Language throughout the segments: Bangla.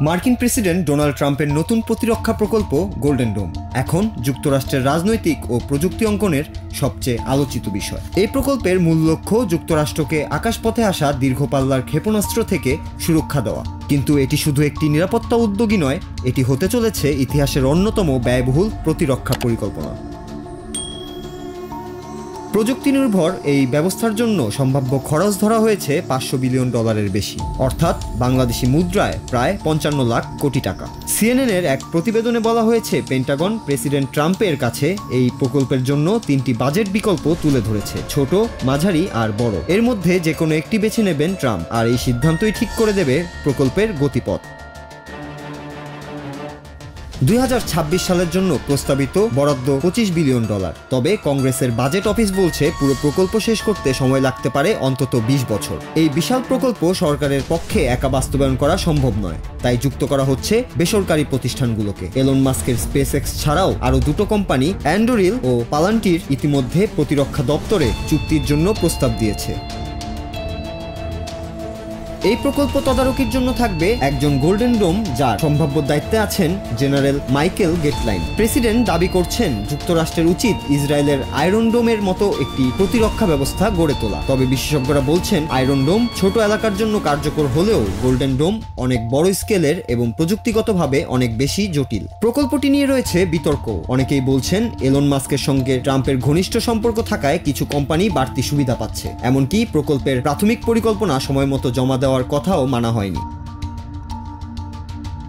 মার্কিন প্রেসিডেন্ট ডোনাল্ড ট্রাম্পের নতুন প্রতিরক্ষা প্রকল্প গোল্ডেন ডোম এখন যুক্তরাষ্ট্রের রাজনৈতিক ও প্রযুক্তি অঙ্গনের সবচেয়ে আলোচিত বিষয়। এই প্রকল্পের মূল লক্ষ্য যুক্তরাষ্ট্রকে আকাশপথে আসা দীর্ঘপাল্লার ক্ষেপণাস্ত্র থেকে সুরক্ষা দেওয়া। কিন্তু এটি শুধু একটি নিরাপত্তা উদ্যোগই নয়, এটি হতে চলেছে ইতিহাসের অন্যতম ব্যয়বহুল প্রতিরক্ষা পরিকল্পনা। প্রযুক্তি নির্ভর এই ব্যবস্থার জন্য সম্ভাব্য খরচ ধরা হয়েছে $500 বিলিয়ন বেশি, অর্থাৎ বাংলাদেশি মুদ্রায় প্রায় 55 লাখ কোটি টাকা। সিএনএনের এক প্রতিবেদনে বলা হয়েছে, পেন্টাগন প্রেসিডেন্ট ট্রাম্পের কাছে এই প্রকল্পের জন্য 3টি বাজেট বিকল্প তুলে ধরেছে, ছোট, মাঝারি আর বড়। এর মধ্যে যে কোনো একটি বেছে নেবেন ট্রাম্প, আর এই সিদ্ধান্তই ঠিক করে দেবে প্রকল্পের গতিপথ। 2026 সালের জন্য প্রস্তাবিত বরাদ্দ $25 বিলিয়ন। তবে কংগ্রেসের বাজেট অফিস বলছে পুরো প্রকল্প শেষ করতে সময় লাগতে পারে অন্তত 20 বছর। এই বিশাল প্রকল্প সরকারের পক্ষে একা বাস্তবায়ন করা সম্ভব নয়, তাই যুক্ত করা হচ্ছে বেসরকারি প্রতিষ্ঠানগুলোকে। এলন মাস্কের স্পেসএক্স ছাড়াও আরও দুটো কোম্পানি অ্যান্ডোরিল ও পালান্টির ইতিমধ্যে প্রতিরক্ষা দপ্তরে চুক্তির জন্য প্রস্তাব দিয়েছে। এই প্রকল্প তদারকির জন্য থাকবে একজন গোল্ডেন ডোম, যার সম্ভাব্য দায়িত্বে আছেন জেনারেল মাইকেল গেটলাইন। প্রেসিডেন্ট দাবি করছেন যুক্তরাষ্ট্রের উচিত ইসরায়েলের আয়রন ডোমের মতো একটি প্রতিরক্ষা ব্যবস্থা গড়ে তোলা। তবে বিশেষজ্ঞরা বলছেন আয়রন ডোম ছোট এলাকার জন্য কার্যকর হলেও গোল্ডেন ডোম অনেক বড় স্কেলের এবং প্রযুক্তিগতভাবে অনেক বেশি জটিল। প্রকল্পটি নিয়ে রয়েছে বিতর্ক। অনেকেই বলছেন এলন মাস্কের সঙ্গে ট্রাম্পের ঘনিষ্ঠ সম্পর্ক থাকায় কিছু কোম্পানি বাড়তি সুবিধা পাচ্ছে, এমনকি প্রকল্পের প্রাথমিক পরিকল্পনা সময় মতো জমা দেওয়ার কথাও মানা হয়নি।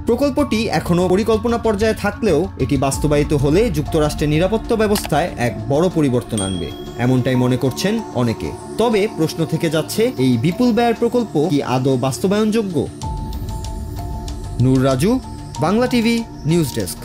প্রকল্পটি এখনো পরিকল্পনা পর্যায়ে থাকলেও এটি বাস্তবায়িত হলে যুক্তরাষ্ট্রের নিরাপত্তা ব্যবস্থায় এক বড় পরিবর্তন আনবে, এমনটাই মনে করছেন অনেকে। তবে প্রশ্ন থেকে যাচ্ছে, এই বিপুল ব্যয়ের প্রকল্প কি আদৌ বাস্তবায়নযোগ্য? Noor Raju, Bangla TV news desk.